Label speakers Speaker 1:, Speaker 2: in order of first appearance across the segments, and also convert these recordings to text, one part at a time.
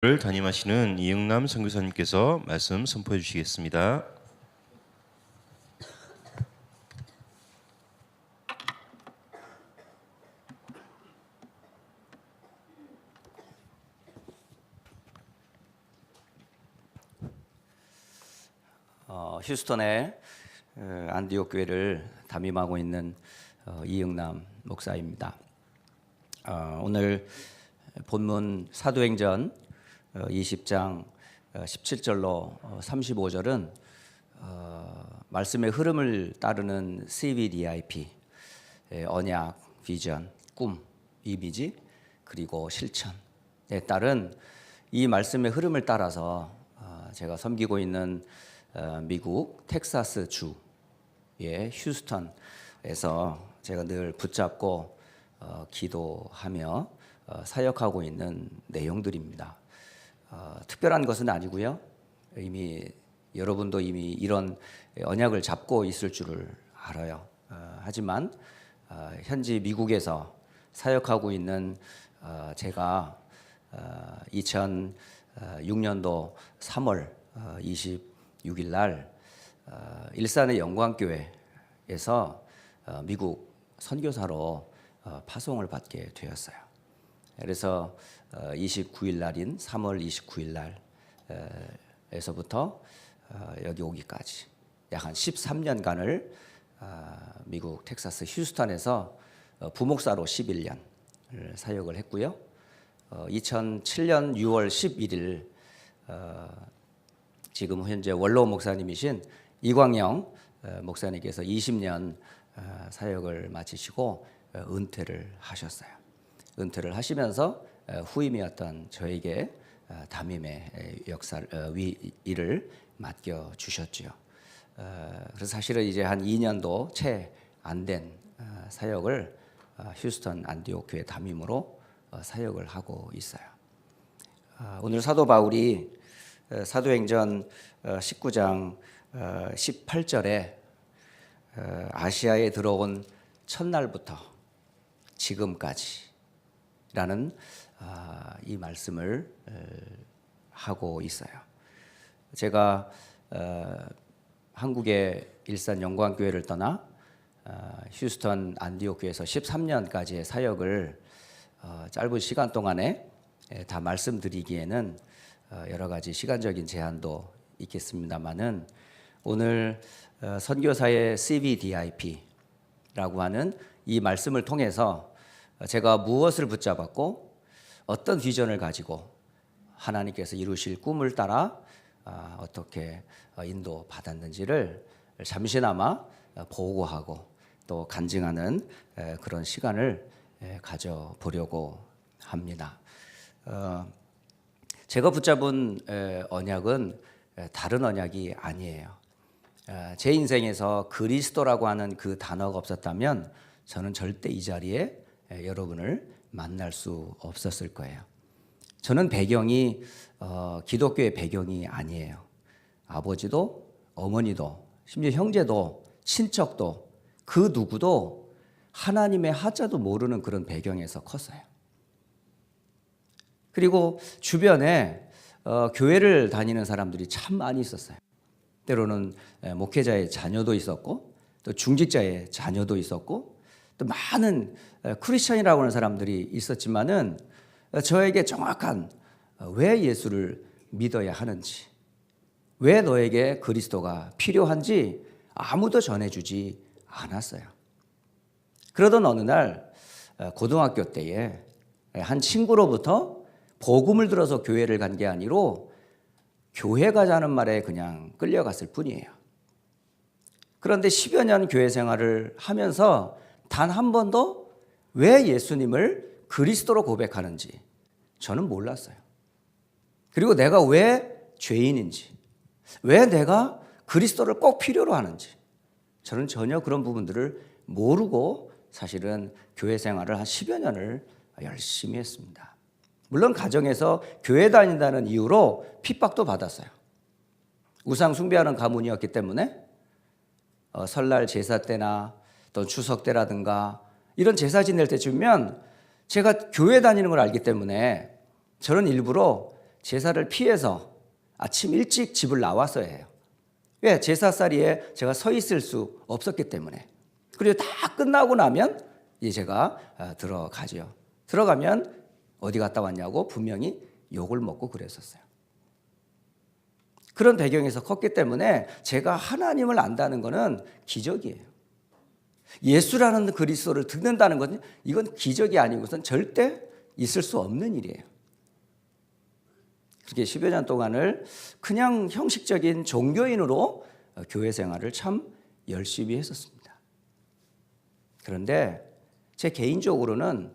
Speaker 1: 를 담임하시는 이응남 선교사님께서 말씀 선포해 주시겠습니다.
Speaker 2: 휴스턴의 안디옥 교회를 담임하고 있는 이응남 목사입니다. 오늘 본문 사도행전 20장 17절로 35절은 말씀의 흐름을 따르는 CVDIP, 언약, 비전, 꿈, 이미지, 그리고 실천에 따른 이 말씀의 흐름을 따라서 제가 섬기고 있는 미국 텍사스 주의 휴스턴에서 제가 늘 붙잡고 기도하며 사역하고 있는 내용들입니다. 특별한 것은 아니고요. 이미 여러분도 이미 이런 언약을 잡고 있을 줄을 알아요. 하지만 현지 미국에서 사역하고 있는 제가 2006년도 3월 26일 날 일산의 영광교회에서 미국 선교사로 파송을 받게 되었어요. 그래서 29일 날인 3월 29일 날에서부터 여기 오기까지 약 한 13년간을 미국 텍사스 휴스턴에서 부목사로 11년 사역을 했고요. 2007년 6월 11일 지금 현재 원로 목사님이신 이광영 목사님께서 20년 사역을 마치시고 은퇴를 하셨어요. 은퇴를 하시면서 후임이었던 저에게 담임의 일을 맡겨 주셨죠. 그래서 사실은 이제 한 2년도 채 안 된 사역을 휴스턴 안디옥 교회 담임으로 사역을 하고 있어요. 오늘 사도 바울이 사도행전 19장 18절에 아시아에 들어온 첫날부터 지금까지라는 이 말씀을 하고 있어요. 제가 한국의 일산 영광교회를 떠나 휴스턴 안디옥 교회에서 13년까지의 사역을 짧은 시간 동안에 다 말씀드리기에는 여러 가지 시간적인 제한도 있겠습니다만은 오늘 선교사의 CVDIP라고 하는 이 말씀을 통해서 제가 무엇을 붙잡았고 어떤 비전을 가지고 하나님께서 이루실 꿈을 따라 어떻게 인도받았는지를 잠시나마 보고하고 또 간증하는 그런 시간을 가져보려고 합니다. 제가 붙잡은 언약은 다른 언약이 아니에요. 제 인생에서 그리스도라고 하는 그 단어가 없었다면 저는 절대 이 자리에 여러분을 만날 수 없었을 거예요. 저는 배경이 기독교의 배경이 아니에요. 아버지도 어머니도 심지어 형제도 친척도 그 누구도 하나님의 하자도 모르는 그런 배경에서 컸어요. 그리고 주변에 교회를 다니는 사람들이 참 많이 있었어요. 때로는 목회자의 자녀도 있었고 또 중직자의 자녀도 있었고 또 많은 크리스천이라고 하는 사람들이 있었지만은 저에게 정확한 왜 예수를 믿어야 하는지, 왜 너에게 그리스도가 필요한지 아무도 전해주지 않았어요. 그러던 어느 날 고등학교 때에 한 친구로부터 복음을 들어서 교회를 간 게 아니로 교회 가자는 말에 그냥 끌려갔을 뿐이에요. 그런데 10여 년 교회 생활을 하면서 단 한 번도 왜 예수님을 그리스도로 고백하는지 저는 몰랐어요. 그리고 내가 왜 죄인인지, 왜 내가 그리스도를 꼭 필요로 하는지 저는 전혀 그런 부분들을 모르고 사실은 교회 생활을 한 10여 년을 열심히 했습니다. 물론 가정에서 교회 다닌다는 이유로 핍박도 받았어요. 우상 숭배하는 가문이었기 때문에 설날 제사 때나 또 추석 때라든가 이런 제사 지낼 때쯤이면 제가 교회 다니는 걸 알기 때문에 저는 일부러 제사를 피해서 아침 일찍 집을 나왔어야 해요. 왜? 제사자리에 제가 서 있을 수 없었기 때문에. 그리고 다 끝나고 나면 이제 제가 들어가죠. 들어가면 어디 갔다 왔냐고 분명히 욕을 먹고 그랬었어요. 그런 배경에서 컸기 때문에 제가 하나님을 안다는 것은 기적이에요. 예수라는 그리스도를 듣는다는 것은 이건 기적이 아니고선 절대 있을 수 없는 일이에요. 그렇게 10여 년 동안을 그냥 형식적인 종교인으로 교회 생활을 참 열심히 했었습니다. 그런데 제 개인적으로는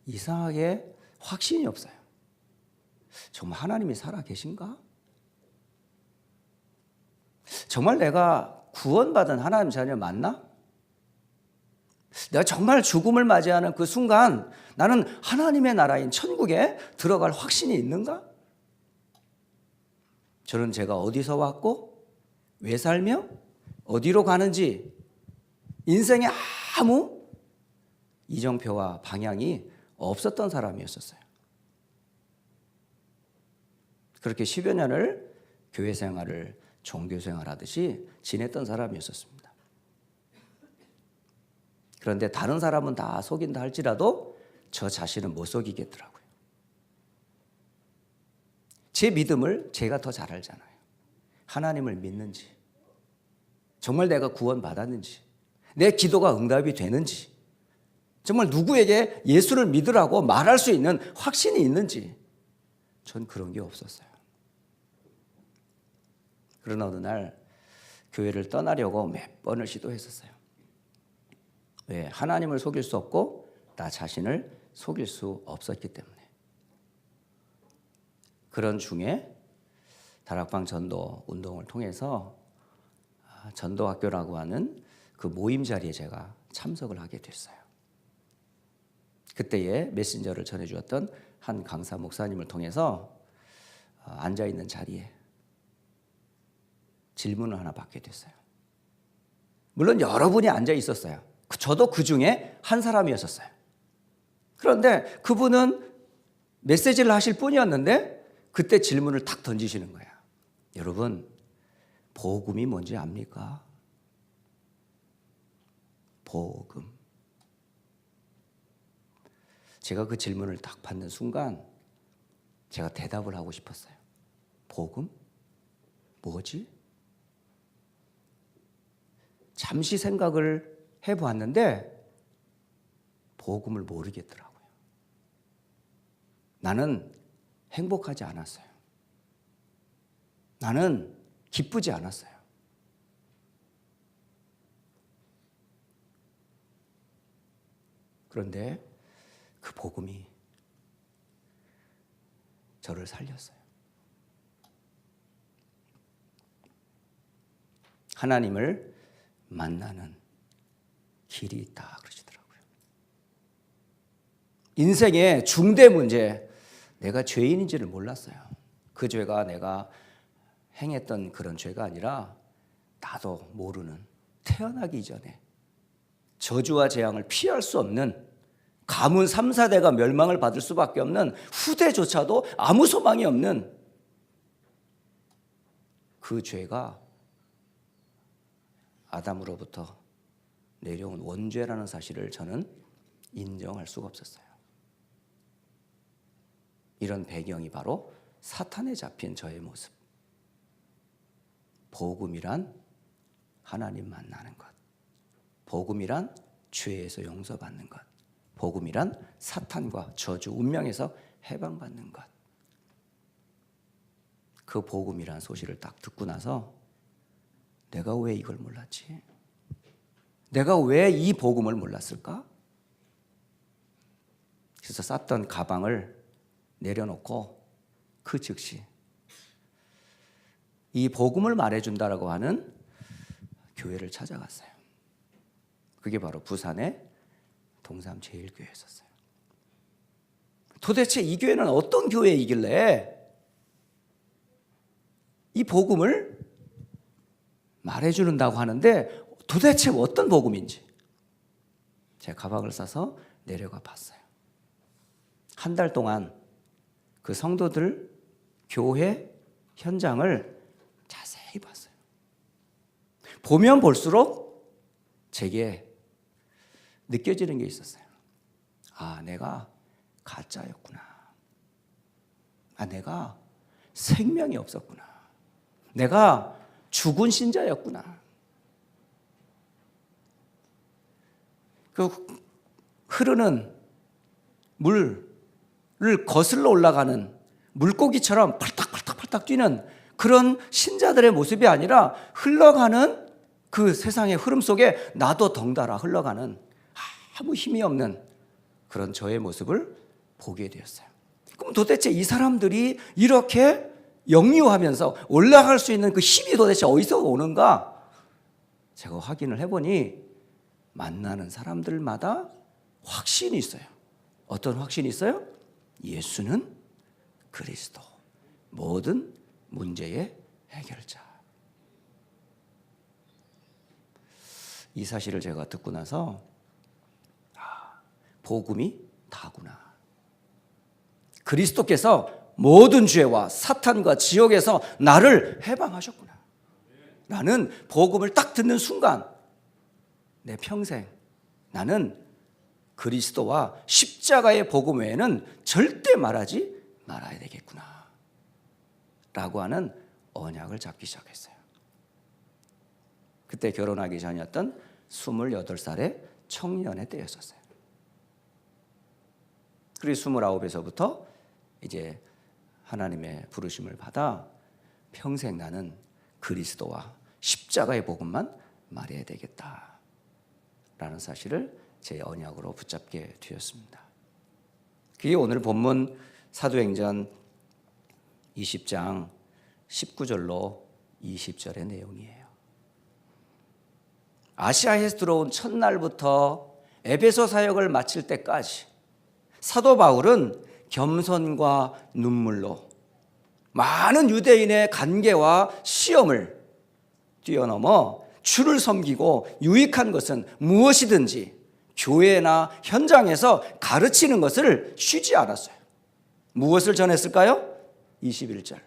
Speaker 2: 이상하게 확신이 없어요. 정말 하나님이 살아 계신가? 정말 내가 구원받은 하나님 자녀 맞나? 내가 정말 죽음을 맞이하는 그 순간 나는 하나님의 나라인 천국에 들어갈 확신이 있는가? 저는 제가 어디서 왔고 왜 살며 어디로 가는지 인생에 아무 이정표와 방향이 없었던 사람이었어요. 그렇게 10여 년을 교회 생활을 종교 생활하듯이 지냈던 사람이었습니다. 그런데 다른 사람은 다 속인다 할지라도 저 자신은 못 속이겠더라고요. 제 믿음을 제가 더 잘 알잖아요. 하나님을 믿는지, 정말 내가 구원받았는지, 내 기도가 응답이 되는지, 정말 누구에게 예수를 믿으라고 말할 수 있는 확신이 있는지 전 그런 게 없었어요. 그러나 어느 날 교회를 떠나려고 몇 번을 시도했었어요. 왜? 하나님을 속일 수 없고 나 자신을 속일 수 없었기 때문에. 그런 중에 다락방 전도 운동을 통해서 전도학교라고 하는 그 모임 자리에 제가 참석을 하게 됐어요. 그때에 메신저를 전해주었던 한 강사 목사님을 통해서 앉아있는 자리에 질문을 하나 받게 됐어요. 물론 여러분이 앉아 있었어요. 저도 그 중에 한 사람이었어요. 그런데 그분은 메시지를 하실 분이었는데 그때 질문을 탁 던지시는 거예요. 여러분, 복음이 뭔지 압니까? 복음. 제가 그 질문을 딱 받는 순간 제가 대답을 하고 싶었어요. 복음? 뭐지? 잠시 생각을 해보았는데 복음을 모르겠더라고요. 나는 행복하지 않았어요. 나는 기쁘지 않았어요. 그런데 그 복음이 저를 살렸어요. 하나님을 만나는 길이 있다 그러시더라고요. 인생의 중대 문제, 내가 죄인인지를 몰랐어요. 그 죄가 내가 행했던 그런 죄가 아니라 나도 모르는 태어나기 이전에 저주와 재앙을 피할 수 없는 가문 3, 4대가 멸망을 받을 수밖에 없는 후대조차도 아무 소망이 없는 그 죄가 아담으로부터 내려온 원죄라는 사실을 저는 인정할 수가 없었어요. 이런 배경이 바로 사탄에 잡힌 저의 모습. 복음이란 하나님 만나는 것. 복음이란 죄에서 용서받는 것. 복음이란 사탄과 저주, 운명에서 해방받는 것. 그 복음이란 소식을 딱 듣고 나서 내가 왜 이걸 몰랐지? 내가 왜 이 복음을 몰랐을까? 그래서 쌌던 가방을 내려놓고 그 즉시 이 복음을 말해준다라고 하는 교회를 찾아갔어요. 그게 바로 부산의 동삼제일교회였어요. 도대체 이 교회는 어떤 교회이길래 이 복음을 말해주는다고 하는데 도대체 어떤 복음인지 제가 가방을 싸서 내려가 봤어요. 한 달 동안 그 성도들 교회 현장을 자세히 봤어요. 보면 볼수록 제게 느껴지는 게 있었어요. 아, 내가 가짜였구나. 아, 내가 생명이 없었구나. 내가 죽은 신자였구나. 그 흐르는 물을 거슬러 올라가는 물고기처럼 팔딱팔딱팔딱 뛰는 그런 신자들의 모습이 아니라 흘러가는 그 세상의 흐름 속에 나도 덩달아 흘러가는 아무 힘이 없는 그런 저의 모습을 보게 되었어요. 그럼 도대체 이 사람들이 이렇게 역류하면서 올라갈 수 있는 그 힘이 도대체 어디서 오는가? 제가 확인을 해보니 만나는 사람들마다 확신이 있어요. 어떤 확신이 있어요? 예수는 그리스도, 모든 문제의 해결자. 이 사실을 제가 듣고 나서 복음이 다구나. 그리스도께서 모든 죄와 사탄과 지옥에서 나를 해방하셨구나. 나는 복음을 딱 듣는 순간 내 평생 나는 그리스도와 십자가의 복음 외에는 절대 말하지 말아야 되겠구나 라고 하는 언약을 잡기 시작했어요. 그때 결혼하기 전이었던 28살의 청년의 때였었어요. 그리고 29에서부터 이제 하나님의 부르심을 받아 평생 나는 그리스도와 십자가의 복음만 말해야 되겠다 라는 사실을 제 언약으로 붙잡게 되었습니다. 그게 오늘 본문 사도행전 20장 19절로 20절의 내용이에요. 아시아에서 들어온 첫날부터 에베소 사역을 마칠 때까지 사도 바울은 겸손과 눈물로 많은 유대인의 간계와 시험을 뛰어넘어 주를 섬기고 유익한 것은 무엇이든지 교회나 현장에서 가르치는 것을 쉬지 않았어요. 무엇을 전했을까요? 21절.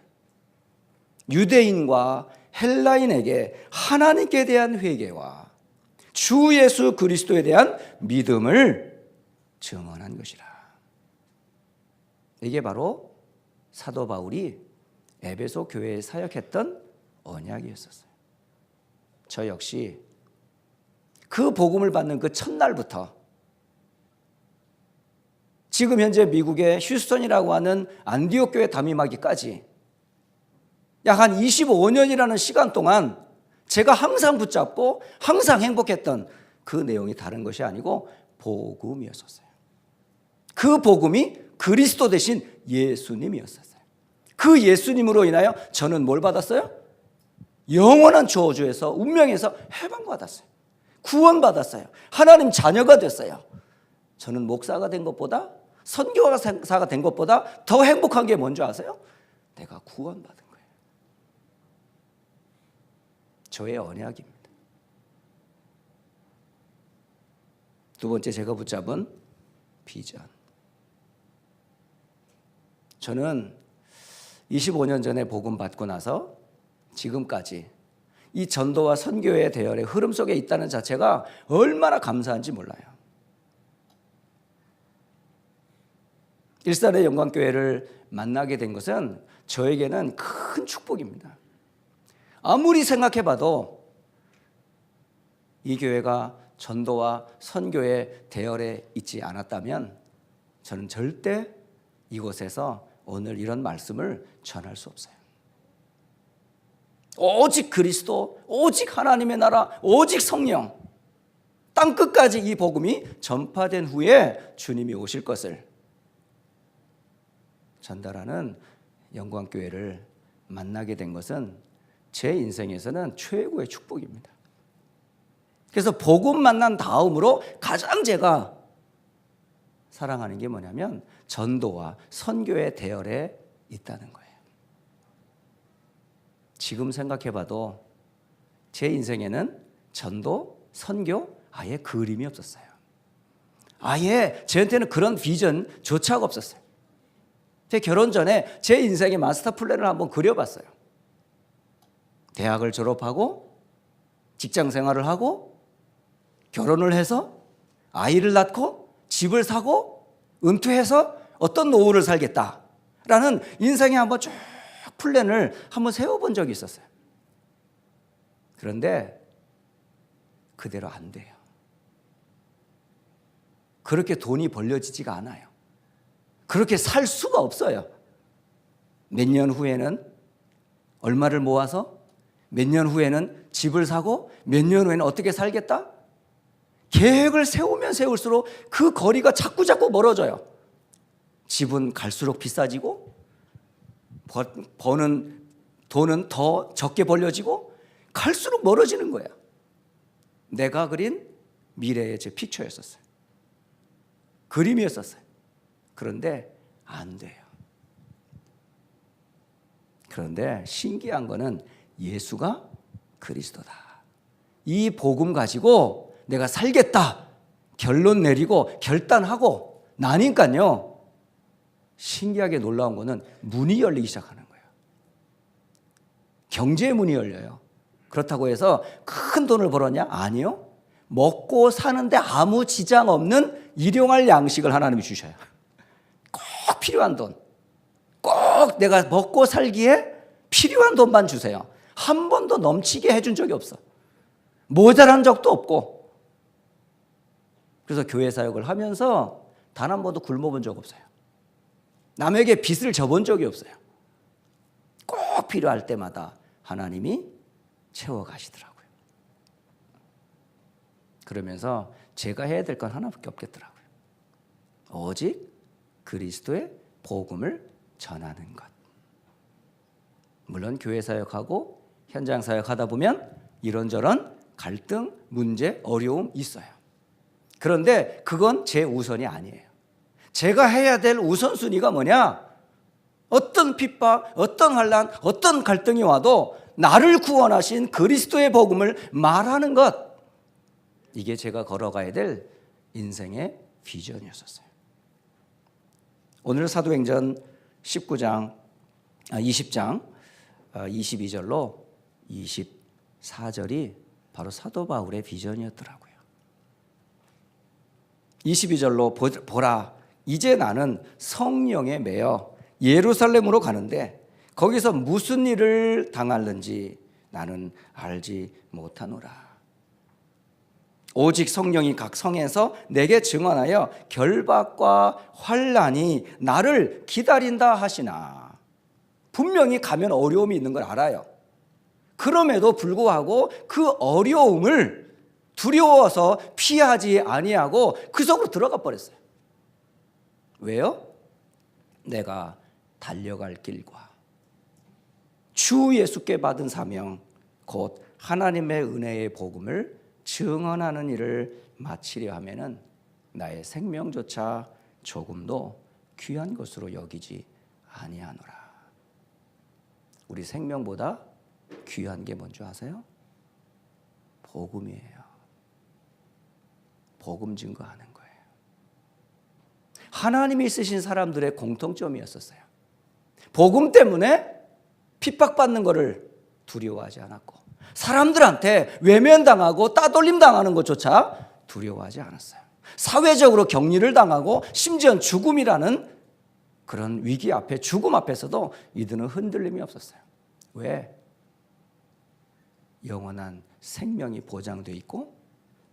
Speaker 2: 유대인과 헬라인에게 하나님께 대한 회개와 주 예수 그리스도에 대한 믿음을 증언한 것이라. 이게 바로 사도 바울이 에베소 교회에 사역했던 언약이었었어요. 저 역시 그 복음을 받는 그 첫날부터 지금 현재 미국의 휴스턴이라고 하는 안디옥 교회 담임하기까지 약 한 25년이라는 시간 동안 제가 항상 붙잡고 항상 행복했던 그 내용이 다른 것이 아니고 복음이었었어요. 그 복음이 그리스도 대신 예수님이었었어요. 그 예수님으로 인하여 저는 뭘 받았어요? 영원한 저주에서 운명에서 해방받았어요. 구원받았어요. 하나님 자녀가 됐어요. 저는 목사가 된 것보다 선교사가 된 것보다 더 행복한 게 뭔지 아세요? 내가 구원받은 거예요. 저의 언약입니다. 두 번째 제가 붙잡은 비전. 저는 25년 전에 복음 받고 나서 지금까지 이 전도와 선교의 대열의 흐름 속에 있다는 자체가 얼마나 감사한지 몰라요. 일산의 영광교회를 만나게 된 것은 저에게는 큰 축복입니다. 아무리 생각해봐도 이 교회가 전도와 선교의 대열에 있지 않았다면 저는 절대 이곳에서 오늘 이런 말씀을 전할 수 없어요. 오직 그리스도, 오직 하나님의 나라, 오직 성령, 땅끝까지 이 복음이 전파된 후에 주님이 오실 것을 전달하는 영광교회를 만나게 된 것은 제 인생에서는 최고의 축복입니다. 그래서 복음 만난 다음으로 가장 제가 사랑하는 게 뭐냐면 전도와 선교의 대열에 있다는 거예요. 지금 생각해봐도 제 인생에는 전도, 선교 아예 그림이 없었어요. 아예 저한테는 그런 비전조차가 없었어요. 제 결혼 전에 제 인생의 마스터 플랜을 한번 그려봤어요. 대학을 졸업하고 직장 생활을 하고 결혼을 해서 아이를 낳고 집을 사고 은퇴해서 어떤 노후를 살겠다라는 인생의 한번 쭉 플랜을 한번 세워본 적이 있었어요. 그런데 그대로 안 돼요. 그렇게 돈이 벌려지지가 않아요. 그렇게 살 수가 없어요. 몇 년 후에는 얼마를 모아서 몇 년 후에는 집을 사고 몇 년 후에는 어떻게 살겠다? 계획을 세우면 세울수록 그 거리가 자꾸 멀어져요. 집은 갈수록 비싸지고 버는 돈은 더 적게 벌려지고 갈수록 멀어지는 거야. 내가 그린 미래의 제 픽처였었어요. 그림이었었어요. 그런데 안 돼요. 그런데 신기한 거는 예수가 그리스도다. 이 복음 가지고 내가 살겠다 결론 내리고 결단하고 나니까요, 신기하게 놀라운 거는 문이 열리기 시작하는 거예요. 경제의 문이 열려요. 그렇다고 해서 큰 돈을 벌었냐? 아니요. 먹고 사는데 아무 지장 없는 일용할 양식을 하나님이 주셔요. 꼭 필요한 돈, 꼭 내가 먹고 살기에 필요한 돈만 주세요. 한 번도 넘치게 해준 적이 없어. 모자란 적도 없고. 그래서 교회 사역을 하면서 단 한 번도 굶어본 적 없어요. 남에게 빚을 져본 적이 없어요. 꼭 필요할 때마다 하나님이 채워가시더라고요. 그러면서 제가 해야 될 건 하나밖에 없겠더라고요. 오직 그리스도의 복음을 전하는 것. 물론 교회 사역하고 현장 사역하다 보면 이런저런 갈등, 문제, 어려움 있어요. 그런데 그건 제 우선이 아니에요. 제가 해야 될 우선순위가 뭐냐? 어떤 핍박, 어떤 환난, 어떤 갈등이 와도 나를 구원하신 그리스도의 복음을 말하는 것. 이게 제가 걸어가야 될 인생의 비전이었어요. 오늘 사도행전 20장 22절로 24절이 바로 사도 바울의 비전이었더라고요. 22절로 보라, 이제 나는 성령에 매여 예루살렘으로 가는데 거기서 무슨 일을 당할는지 나는 알지 못하노라. 오직 성령이 각 성에서 내게 증언하여 결박과 환난이 나를 기다린다 하시나. 분명히 가면 어려움이 있는 걸 알아요. 그럼에도 불구하고 그 어려움을 두려워서 피하지 아니하고 그 속으로 들어가 버렸어요. 왜요? 내가 달려갈 길과 주 예수께 받은 사명 곧 하나님의 은혜의 복음을 증언하는 일을 마치려 하면은 나의 생명조차 조금도 귀한 것으로 여기지 아니하노라. 우리 생명보다 귀한 게 뭔지 아세요? 복음이에요. 복음 증거하는 거예요. 하나님이 쓰신 사람들의 공통점이었었어요. 복음 때문에 핍박받는 것을 두려워하지 않았고 사람들한테 외면당하고 따돌림 당하는 것조차 두려워하지 않았어요. 사회적으로 격리를 당하고 심지어 죽음이라는 그런 위기 앞에, 죽음 앞에서도 이들은 흔들림이 없었어요. 왜? 영원한 생명이 보장되어 있고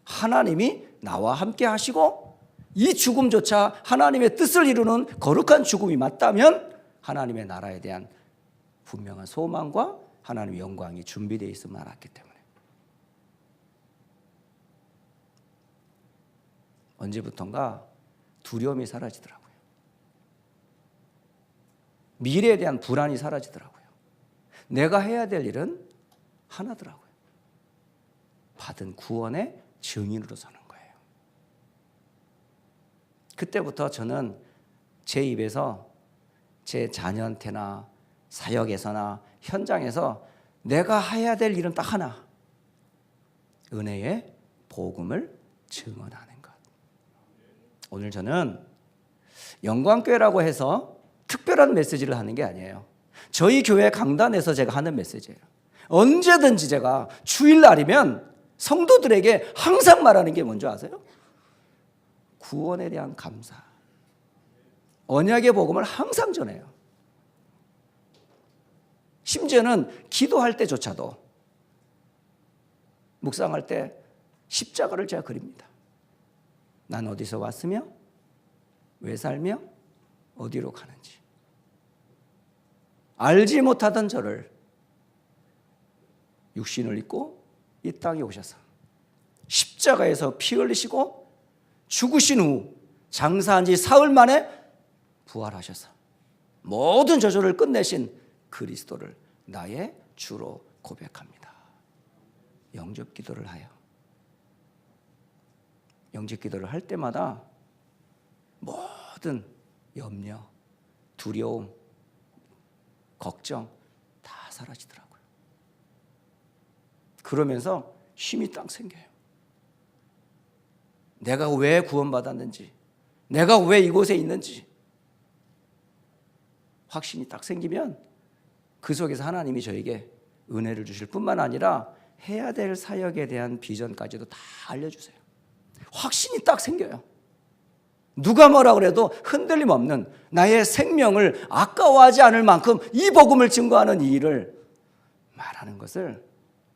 Speaker 2: 하나님이 나와 함께 하시고 이 죽음조차 하나님의 뜻을 이루는 거룩한 죽음이 맞다면 하나님의 나라에 대한 분명한 소망과 하나님의 영광이 준비되어 있음을 알았기 때문에. 언제부턴가 두려움이 사라지더라고요. 미래에 대한 불안이 사라지더라고요. 내가 해야 될 일은 하나더라고요. 받은 구원의 증인으로 서는 거예요. 그때부터 저는 제 입에서 제 자녀한테나 사역에서나 현장에서 내가 해야 될 일은 딱 하나. 은혜의 복음을 증언하는 것. 오늘 저는 영광교회라고 해서 특별한 메시지를 하는 게 아니에요. 저희 교회 강단에서 제가 하는 메시지예요. 언제든지 제가 주일날이면 성도들에게 항상 말하는 게 뭔지 아세요? 구원에 대한 감사. 언약의 복음을 항상 전해요. 심지어는 기도할 때조차도 묵상할 때 십자가를 제가 그립니다. 난 어디서 왔으며 왜 살며 어디로 가는지 알지 못하던 저를 육신을 입고 이 땅에 오셔서 십자가에서 피 흘리시고 죽으신 후 장사한 지 사흘 만에 부활하셔서 모든 저주를 끝내신 그리스도를 나의 주로 고백합니다. 영접 기도를 하여 영접 기도를 할 때마다 모든 염려, 두려움, 걱정 다 사라지더라고요. 그러면서 힘이 딱 생겨요. 내가 왜 구원받았는지, 내가 왜 이곳에 있는지 확신이 딱 생기면 그 속에서 하나님이 저에게 은혜를 주실 뿐만 아니라 해야 될 사역에 대한 비전까지도 다 알려주세요. 확신이 딱 생겨요. 누가 뭐라 그래도 흔들림 없는 나의 생명을 아까워하지 않을 만큼 이 복음을 증거하는 이 일을 말하는 것을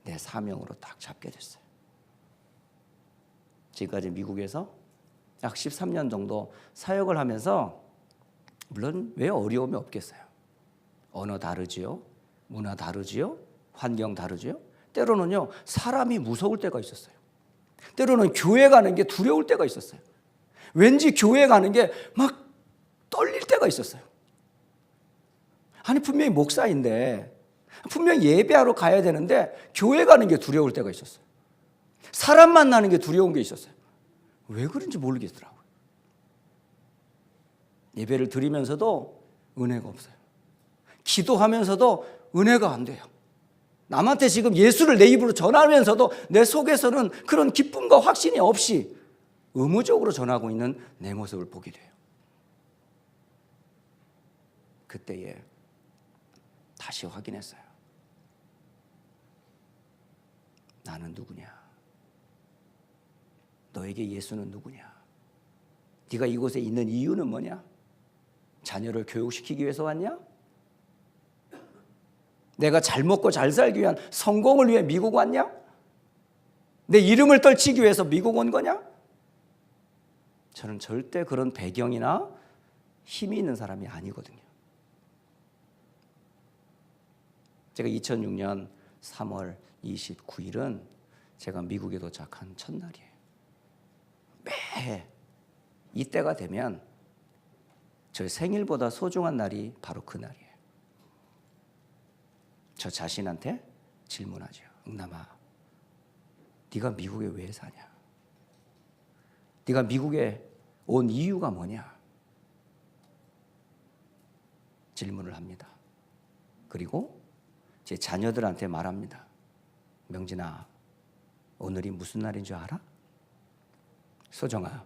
Speaker 2: 내 사명으로 딱 잡게 됐어요. 지금까지 미국에서 약 13년 정도 사역을 하면서 물론 왜 어려움이 없겠어요. 언어 다르지요, 문화 다르지요, 환경 다르지요. 때로는요 사람이 무서울 때가 있었어요. 때로는 교회 가는 게 두려울 때가 있었어요. 왠지 교회 가는 게 막 떨릴 때가 있었어요. 아니 분명히 목사인데 분명히 예배하러 가야 되는데 교회 가는 게 두려울 때가 있었어요. 사람 만나는 게 두려운 게 있었어요. 왜 그런지 모르겠더라고요. 예배를 드리면서도 은혜가 없어요. 기도하면서도 은혜가 안 돼요. 남한테 지금 예수를 내 입으로 전하면서도 내 속에서는 그런 기쁨과 확신이 없이 의무적으로 전하고 있는 내 모습을 보게 돼요. 그때에 다시 확인했어요. 나는 누구냐? 너에게 예수는 누구냐? 네가 이곳에 있는 이유는 뭐냐? 자녀를 교육시키기 위해서 왔냐? 내가 잘 먹고 잘 살기 위한 성공을 위해 미국 왔냐? 내 이름을 떨치기 위해서 미국 온 거냐? 저는 절대 그런 배경이나 힘이 있는 사람이 아니거든요. 제가 2006년 3월 29일은 제가 미국에 도착한 첫날이에요. 매해 이때가 되면 저의 생일보다 소중한 날이 바로 그 날이에요. 저 자신한테 질문하죠. 응남아, 네가 미국에 왜 사냐? 네가 미국에 온 이유가 뭐냐? 질문을 합니다. 그리고 제 자녀들한테 말합니다. 명진아, 오늘이 무슨 날인 줄 알아? 소정아,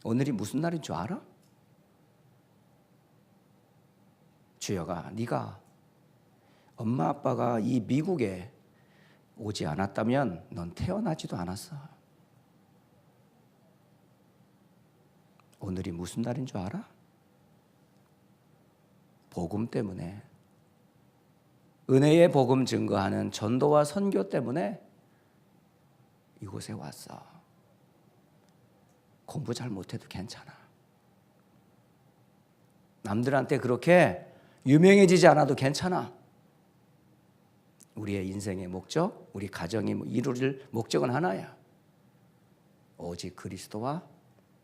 Speaker 2: 오늘이 무슨 날인 줄 알아? 주여가 네가 엄마 아빠가 이 미국에 오지 않았다면 넌 태어나지도 않았어. 오늘이 무슨 날인 줄 알아? 복음 때문에, 은혜의 복음 증거하는 전도와 선교 때문에 이곳에 왔어. 공부 잘 못해도 괜찮아. 남들한테 그렇게 유명해지지 않아도 괜찮아. 우리의 인생의 목적, 우리 가정이 이룰 목적은 하나야. 오직 그리스도와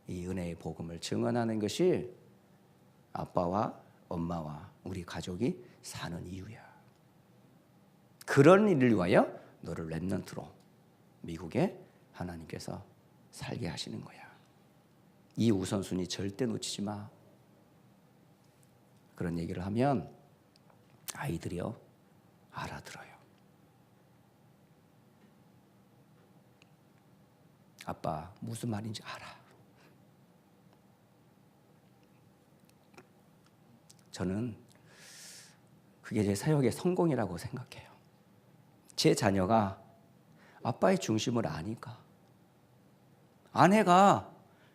Speaker 2: 이 은혜의 복음을 증언하는 것이 아빠와 엄마와 우리 가족이 사는 이유야. 그런 일을 위하여 너를 렘넌트로 미국에 하나님께서 살게 하시는 거야. 이 우선순위 절대 놓치지 마. 그런 얘기를 하면 아이들이요 알아들어요. 아빠 무슨 말인지 알아. 저는 그게 제 사역의 성공이라고 생각해요. 제 자녀가 아빠의 중심을 아니까, 아내가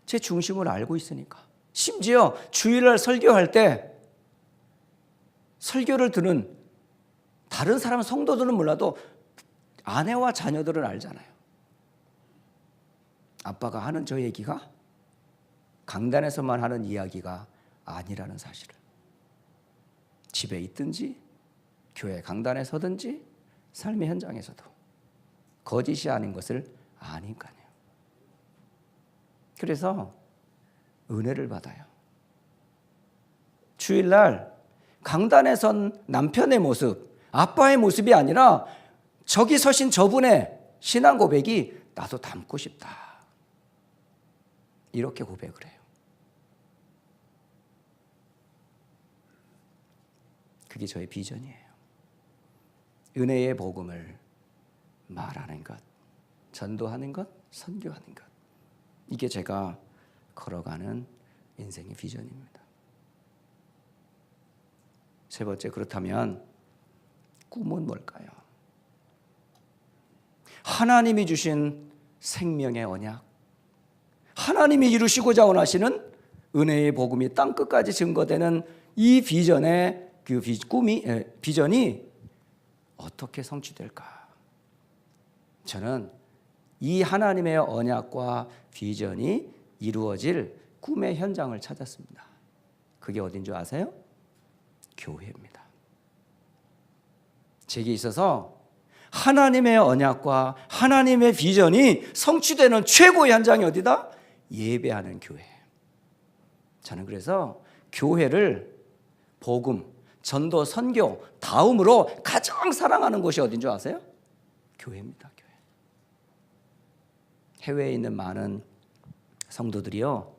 Speaker 2: 제 중심을 알고 있으니까, 심지어 주일날 설교할 때 설교를 듣는 다른 사람 성도들은 몰라도 아내와 자녀들은 알잖아요. 아빠가 하는 저 얘기가 강단에서만 하는 이야기가 아니라는 사실을, 집에 있든지 교회 강단에 서든지 삶의 현장에서도 거짓이 아닌 것을 아니까요. 그래서 은혜를 받아요. 주일날 강단에 선 남편의 모습, 아빠의 모습이 아니라 저기 서신 저분의 신앙 고백이 나도 닮고 싶다, 이렇게 고백을 해요. 그게 저의 비전이에요. 은혜의 복음을 말하는 것, 전도하는 것, 선교하는 것, 이게 제가 걸어가는 인생의 비전입니다. 세 번째, 그렇다면 꿈은 뭘까요? 하나님이 주신 생명의 언약, 하나님이 이루시고자 원하시는 은혜의 복음이 땅끝까지 증거되는 이 비전의 비전이 어떻게 성취될까? 저는 이 하나님의 언약과 비전이 이루어질 꿈의 현장을 찾았습니다. 그게 어딘 줄 아세요? 교회입니다. 제게 있어서 하나님의 언약과 하나님의 비전이 성취되는 최고의 현장이 어디다? 예배하는 교회. 저는 그래서 교회를 복음, 전도, 선교 다음으로 가장 사랑하는 곳이 어딘 줄 아세요? 교회입니다. 교회. 해외에 있는 많은 성도들이요,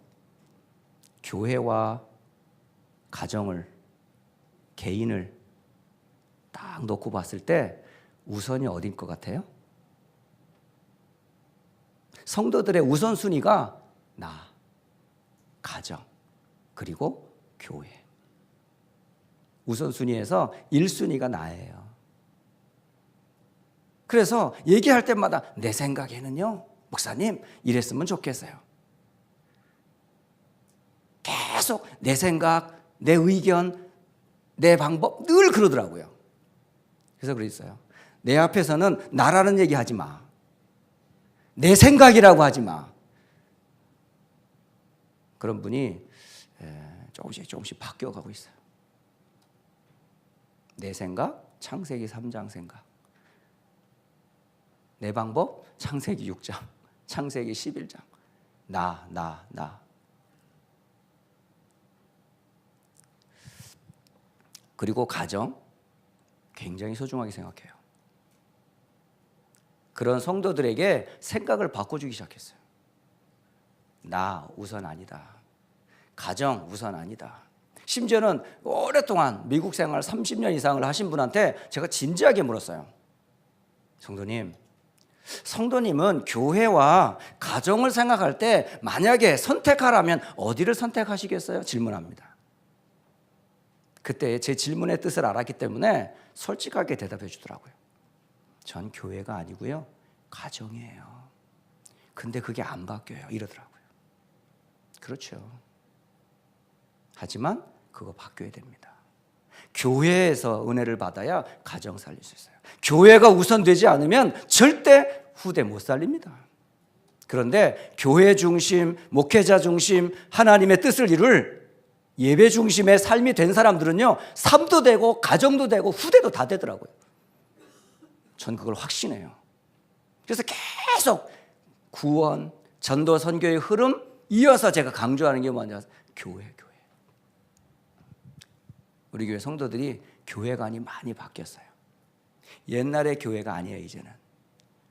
Speaker 2: 교회와 가정을, 개인을 딱 놓고 봤을 때 우선이 어딘 것 같아요? 성도들의 우선순위가 나, 가정, 그리고 교회. 우선순위에서 1순위가 나예요. 그래서 얘기할 때마다 내 생각에는요, 목사님 이랬으면 좋겠어요. 계속 내 생각, 내 의견, 내 방법 늘 그러더라고요. 그래서 그랬어요. 내 앞에서는 나라는 얘기 하지 마. 내 생각이라고 하지 마. 그런 분이 조금씩 바뀌어가고 있어요. 내 생각, 창세기 3장 생각. 내 방법, 창세기 6장, 창세기 11장. 나. 그리고 가정, 굉장히 소중하게 생각해요. 그런 성도들에게 생각을 바꿔주기 시작했어요. 나 우선 아니다. 가정 우선 아니다. 심지어는 오랫동안 미국 생활 30년 이상을 하신 분한테 제가 진지하게 물었어요. 성도님은 교회와 가정을 생각할 때 만약에 선택하라면 어디를 선택하시겠어요? 질문합니다. 그때 제 질문의 뜻을 알았기 때문에 솔직하게 대답해 주더라고요. 전 교회가 아니고요, 가정이에요. 근데 그게 안 바뀌어요, 이러더라고요. 그렇죠. 하지만 그거 바뀌어야 됩니다. 교회에서 은혜를 받아야 가정 살릴 수 있어요. 교회가 우선되지 않으면 절대 후대 못 살립니다. 그런데 교회 중심, 목회자 중심, 하나님의 뜻을 이룰 예배 중심의 삶이 된 사람들은요, 삶도 되고 가정도 되고 후대도 다 되더라고요. 전 그걸 확신해요. 그래서 계속 구원, 전도, 선교의 흐름 이어서 제가 강조하는 게 뭐냐? 교회. 우리 교회 성도들이 교회관이 많이 바뀌었어요. 옛날의 교회가 아니에요, 이제는.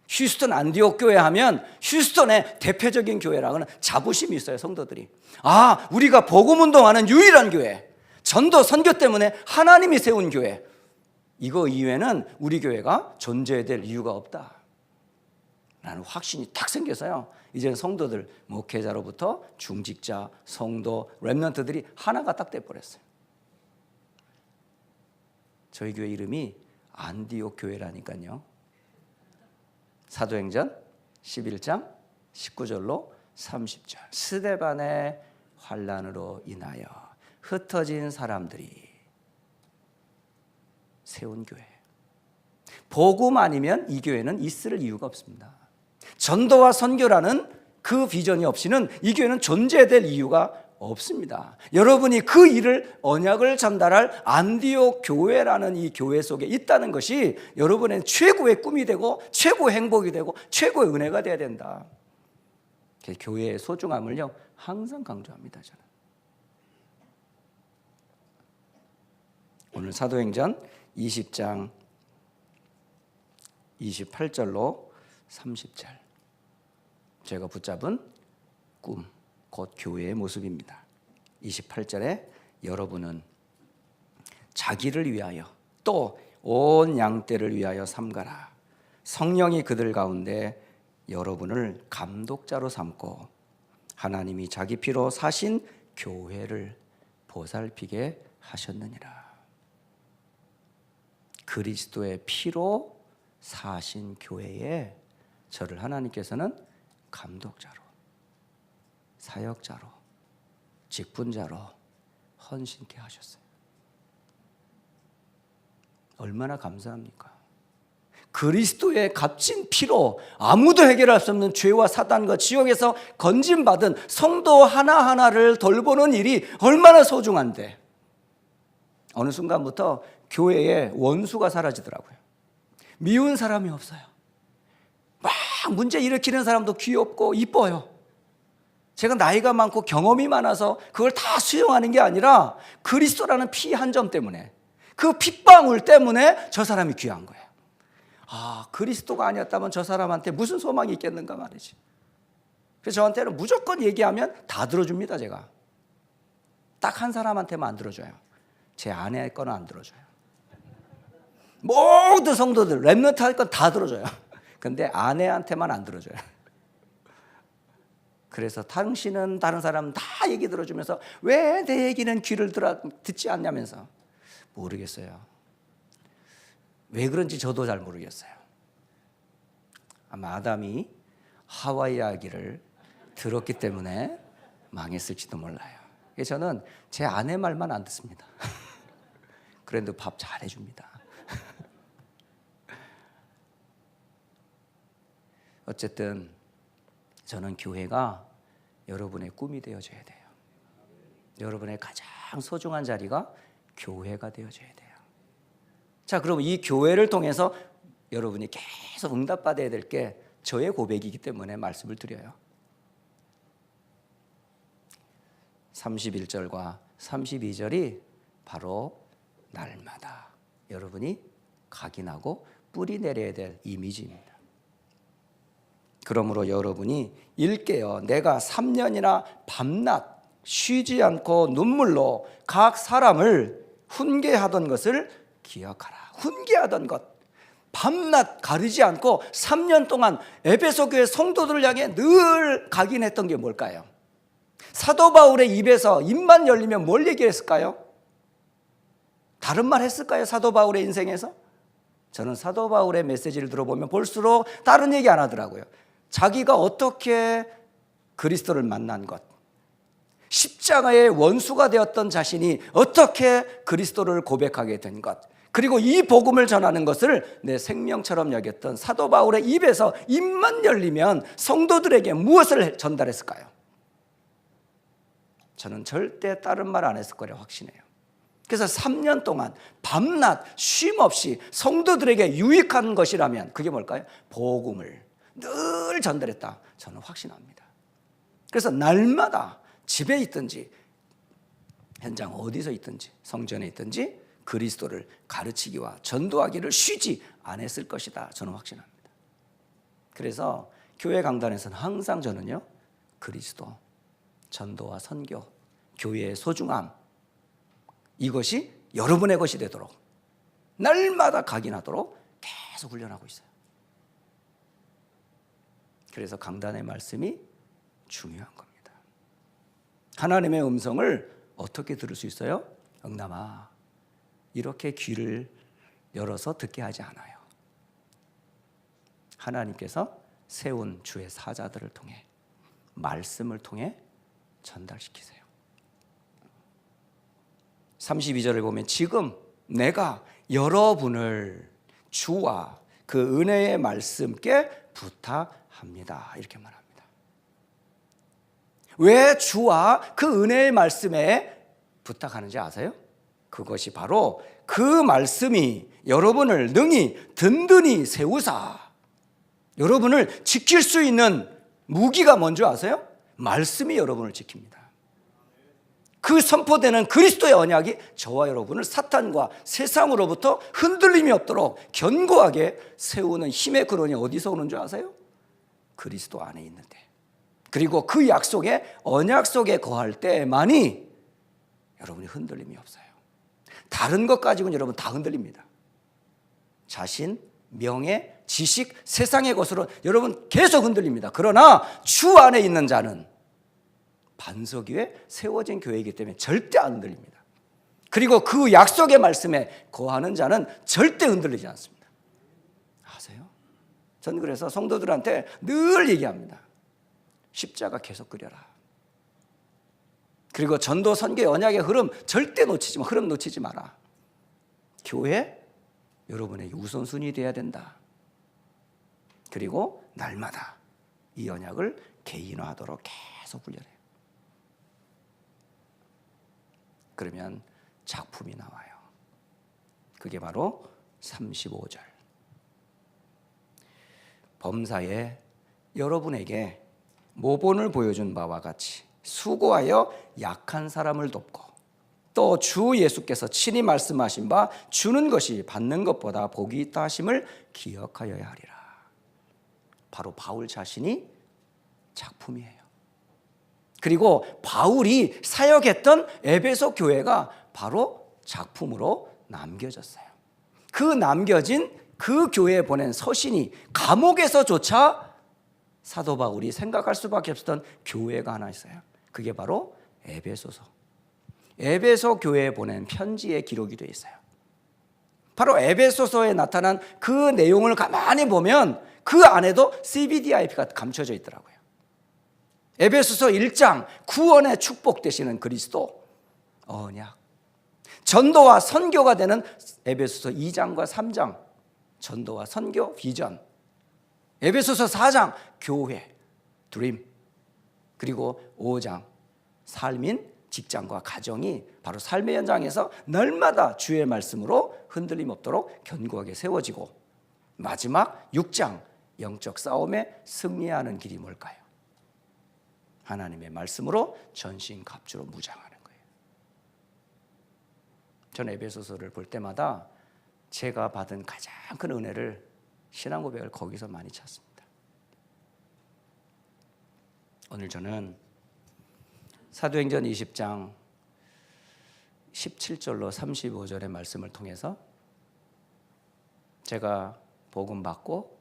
Speaker 2: 휴스턴 안디옥 교회 하면 휴스턴의 대표적인 교회라고는 자부심이 있어요, 성도들이. 아, 우리가 복음운동하는 유일한 교회, 전도 선교 때문에 하나님이 세운 교회, 이거 이외에는 우리 교회가 존재해야 될 이유가 없다 라는 확신이 딱 생겨서요, 이제는 성도들, 목회자로부터 중직자, 성도, 렘넌트들이 하나가 딱 돼버렸어요. 저희 교회 이름이 안디옥 교회라니까요. 사도행전 11장 19절로 30절. 스데반의 환난으로 인하여 흩어진 사람들이 세운 교회. 복음 아니면 이 교회는 있을 이유가 없습니다. 전도와 선교라는 그 비전이 없이는 이 교회는 존재될 이유가 없습니다. 여러분이 그 일을, 언약을 전달할 안디옥 교회라는 이 교회 속에 있다는 것이 여러분의 최고의 꿈이 되고 최고의 행복이 되고 최고의 은혜가 되어야 된다. 교회의 소중함을요 항상 강조합니다. 저는 오늘 사도행전 20장 28절로 30절, 제가 붙잡은 꿈, 곧 교회의 모습입니다. 28절에 여러분은 자기를 위하여 또 온 양떼를 위하여 삼가라. 성령이 그들 가운데 여러분을 감독자로 삼고 하나님이 자기 피로 사신 교회를 보살피게 하셨느니라. 그리스도의 피로 사신 교회에 저를 하나님께서는 감독자로, 사역자로, 직분자로 헌신케 하셨어요. 얼마나 감사합니까? 그리스도의 값진 피로 아무도 해결할 수 없는 죄와 사단과 지옥에서 건진받은 성도 하나하나를 돌보는 일이 얼마나 소중한데, 어느 순간부터 교회에 원수가 사라지더라고요. 미운 사람이 없어요. 막 문제 일으키는 사람도 귀엽고 이뻐요. 제가 나이가 많고 경험이 많아서 그걸 다 수용하는 게 아니라 그리스도라는 피 한 점 때문에, 그 핏방울 때문에 저 사람이 귀한 거예요. 아, 그리스도가 아니었다면 저 사람한테 무슨 소망이 있겠는가 말이지. 그래서 저한테는 무조건 얘기하면 다 들어줍니다. 제가 딱 한 사람한테만 안 들어줘요. 제 아내 거는 안 들어줘요. 모든 성도들 렘넌트 할 건 다 들어줘요. 근데 아내한테만 안 들어줘요. 그래서 당신은 다른 사람 다 얘기 들어주면서 왜 내 얘기는 귀를 듣지 않냐면서. 모르겠어요. 왜 그런지 저도 잘 모르겠어요. 아마 아담이 하와 이야기를 들었기 때문에 망했을지도 몰라요. 저는 제 아내 말만 안 듣습니다. 그런데 밥 잘 해줍니다. 어쨌든 저는 교회가 여러분의 꿈이 되어줘야 돼요. 여러분의 가장 소중한 자리가 교회가 되어줘야 돼요. 자, 그럼 이 교회를 통해서 여러분이 계속 응답받아야 될 게 저의 고백이기 때문에 말씀을 드려요. 31절과 32절이 바로 날마다 여러분이 각인하고 뿌리 내려야 될 이미지입니다. 그러므로 여러분이 일깨어 내가 3년이나 밤낮 쉬지 않고 눈물로 각 사람을 훈계하던 것을 기억하라. 훈계하던 것, 밤낮 가리지 않고 3년 동안 에베소 교회 성도들을 향해 늘 각인했던 게 뭘까요? 사도 바울의 입에서 입만 열리면 뭘 얘기했을까요? 다른 말 했을까요? 사도 바울의 인생에서? 저는 사도 바울의 메시지를 들어보면 볼수록 다른 얘기 안 하더라고요. 자기가 어떻게 그리스도를 만난 것, 십자가의 원수가 되었던 자신이 어떻게 그리스도를 고백하게 된 것, 그리고 이 복음을 전하는 것을 내 생명처럼 여겼던 사도 바울의 입에서 입만 열리면 성도들에게 무엇을 전달했을까요? 저는 절대 다른 말 안 했을 거라고 확신해요. 그래서 3년 동안 밤낮 쉼 없이 성도들에게 유익한 것이라면 그게 뭘까요? 복음을 늘 전달했다. 저는 확신합니다. 그래서 날마다 집에 있든지 현장 어디서 있든지 성전에 있든지 그리스도를 가르치기와 전도하기를 쉬지 않았을 것이다. 저는 확신합니다. 그래서 교회 강단에서는 항상 저는요, 그리스도, 전도와 선교, 교회의 소중함, 이것이 여러분의 것이 되도록 날마다 각인하도록 계속 훈련하고 있어요. 그래서 강단의 말씀이 중요한 겁니다. 하나님의 음성을 어떻게 들을 수 있어요? 영남아, 이렇게 귀를 열어서 듣게 하지 않아요. 하나님께서 세운 주의 사자들을 통해, 말씀을 통해 전달시키세요. 32절을 보면 지금 내가 여러분을 주와 그 은혜의 말씀께 부탁합니다, 이렇게 말합니다. 왜 주와 그 은혜의 말씀에 부탁하는지 아세요? 그것이 바로 그 말씀이 여러분을 능히 든든히 세우사 여러분을 지킬 수 있는 무기가 뭔지 아세요? 말씀이 여러분을 지킵니다. 그 선포되는 그리스도의 언약이 저와 여러분을 사탄과 세상으로부터 흔들림이 없도록 견고하게 세우는 힘의 근원이 어디서 오는 줄 아세요? 그리스도 안에 있는데, 그리고 그 약속의 언약 속에 거할 때만이 여러분이 흔들림이 없어요. 다른 것 가지고는 여러분 다 흔들립니다. 자신, 명예, 지식, 세상의 것으로 여러분 계속 흔들립니다. 그러나 주 안에 있는 자는 반석 위에 세워진 교회이기 때문에 절대 안 흔들립니다. 그리고 그 약속의 말씀에 거하는 자는 절대 흔들리지 않습니다. 아세요? 전 그래서 성도들한테 늘 얘기합니다. 십자가 계속 그려라. 그리고 전도, 선교, 언약의 흐름 절대 놓치지 마. 흐름 놓치지 마라. 교회 여러분에게 우선순위 돼야 된다. 그리고 날마다 이 언약을 개인화하도록 계속 훈련해요. 그러면 작품이 나와요. 그게 바로 35절. 범사에 여러분에게 모본을 보여준 바와 같이 수고하여 약한 사람을 돕고 또 주 예수께서 친히 말씀하신 바 주는 것이 받는 것보다 복이 있다 하심을 기억하여야 하리라. 바로 바울 자신이 작품이에요. 그리고 바울이 사역했던 에베소 교회가 바로 작품으로 남겨졌어요. 그 남겨진 그 교회에 보낸 서신이 감옥에서조차 사도 바울이 생각할 수밖에 없었던 교회가 하나 있어요. 그게 바로 에베소서. 에베소 교회에 보낸 편지의 기록이 되어 있어요. 바로 에베소서에 나타난 그 내용을 가만히 보면 그 안에도 CBDIP가 감춰져 있더라고요. 에베소서 1장 구원의 축복 되시는 그리스도 언약, 전도와 선교가 되는 에베소서 2장과 3장 전도와 선교 비전, 에베소서 4장 교회 드림, 그리고 5장 삶인 직장과 가정이 바로 삶의 현장에서 날마다 주의 말씀으로 흔들림 없도록 견고하게 세워지고, 마지막 6장 영적 싸움에 승리하는 길이 뭘까요? 하나님의 말씀으로 전신갑주로 무장하는 거예요. 전 에베소서를 볼 때마다 제가 받은 가장 큰 은혜를, 신앙 고백을 거기서 많이 찾습니다. 오늘 저는 사도행전 20장 17절로 35절의 말씀을 통해서 제가 복음 받고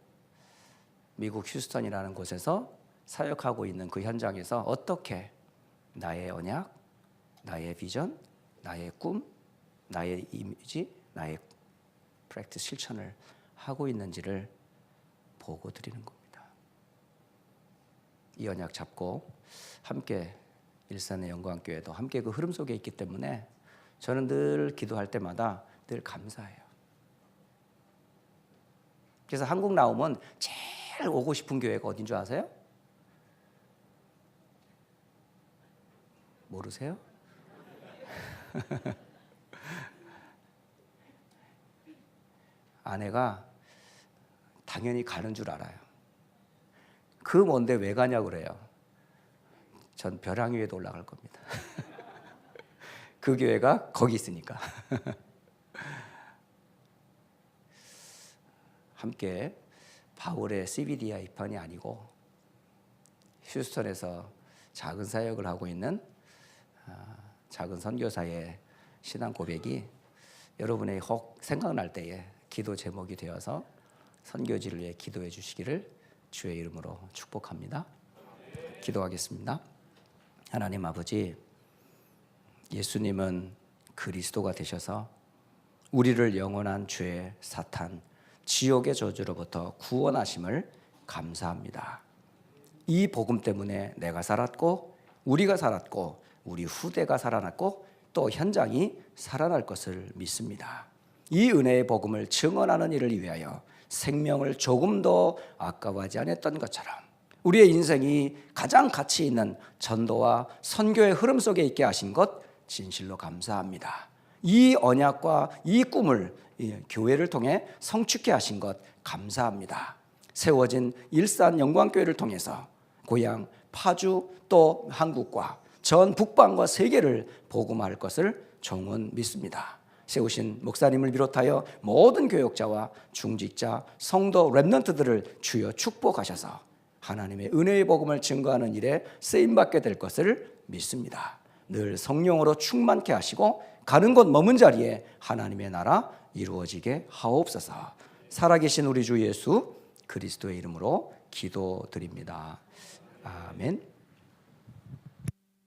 Speaker 2: 미국 휴스턴이라는 곳에서 사역하고 있는 그 현장에서 어떻게 나의 언약, 나의 비전, 나의 꿈, 나의 이미지, 나의 프랙티스 실천을 하고 있는지를 보고 드리는 겁니다. 이 언약 잡고 함께 일산의 영광교회도 함께 그 흐름 속에 있기 때문에 저는 늘 기도할 때마다 늘 감사해요. 그래서 한국 나오면 제일 오고 싶은 교회가 어딘 줄 아세요? 모르세요? 아내가 당연히 가는 줄 알아요. 그 뭔데 왜 가냐고 그래요. 전 벼랑 위에도 올라갈 겁니다. 그 교회가 거기 있으니까. 함께 바울의 CBDI 입판이 아니고 휴스턴에서 작은 사역을 하고 있는 작은 선교사의 신앙 고백이 여러분의 혹 생각날 때에 기도 제목이 되어서 선교지를 위해 기도해 주시기를 주의 이름으로 축복합니다. 기도하겠습니다. 하나님 아버지, 예수님은 그리스도가 되셔서 우리를 영원한 죄, 사탄, 지옥의 저주로부터 구원하심을 감사합니다. 이 복음 때문에 내가 살았고 우리가 살았고 우리 후대가 살아났고 또 현장이 살아날 것을 믿습니다. 이 은혜의 복음을 증언하는 일을 위하여 생명을 조금도 아까워하지 않았던 것처럼 우리의 인생이 가장 가치 있는 전도와 선교의 흐름 속에 있게 하신 것 진실로 감사합니다. 이 언약과 이 꿈을 교회를 통해 성취케 하신 것 감사합니다. 세워진 일산 영광교회를 통해서 고향 파주 또 한국과 전 북방과 세계를 복음할 것을 종은 믿습니다. 세우신 목사님을 비롯하여 모든 교역자와 중직자, 성도 렘넌트들을 주여 축복하셔서 하나님의 은혜의 복음을 증거하는 일에 쓰임받게 될 것을 믿습니다. 늘 성령으로 충만케 하시고 가는 곳 머문 자리에 하나님의 나라 이루어지게 하옵소서. 살아계신 우리 주 예수 그리스도의 이름으로 기도드립니다. 아멘.